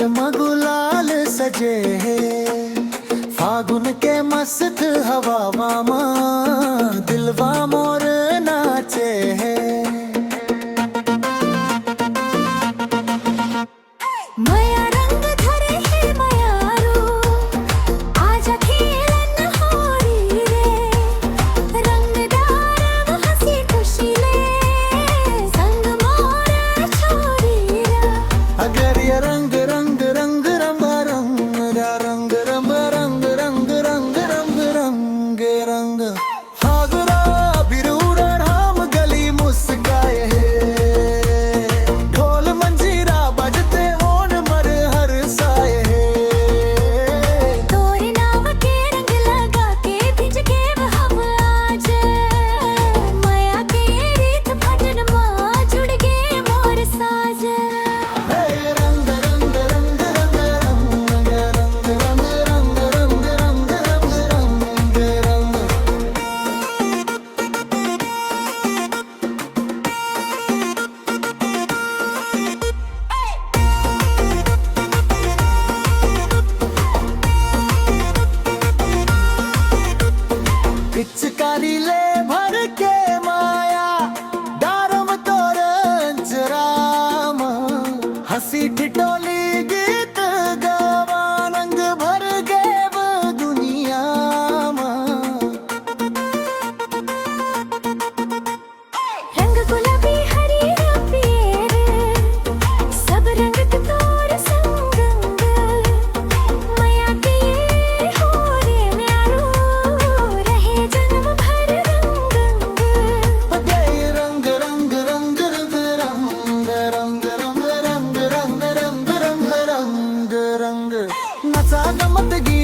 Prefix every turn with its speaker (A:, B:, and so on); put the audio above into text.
A: में गुलाल सजे है फागुन के मस्त हवावा में दिलवा मोर नाचे है
B: मया रंग धरे है मयारू आजा खेलन होरी रे रंगदार हंसी खुशी ले संग मोर छोरी रा
A: अगर ये रंग रंग रंग रंग रंग रंग रंग रंग रंग रंग रंग रंग रंग फागुरा बिरूरा राम गली मुस्काए है ढोल मंजीरा बजते ओन मर हर साए है
B: तोरे नाव के रंग लगा के भिज के हम आज मया के रीत भजन मां जुड़ गए मोर साज
A: रंग रंग रंग रंग रंग रंग रंग रंग रंग रंग रंग रंग पिचकारी ले भर के माया डारम तोरंच राम हंसी ठिठोली गीत गावा रंग भर गए वो दुनिया में
B: रंग गुलाबी हरी पियर सब रंग तोर संग मया के हो रे न्यारो रहे जन्म भर रंग
A: रंग रंग रंग रंग रंग रंग रंग रंग रंग रंग रंग रंग रंग नचा गमत गी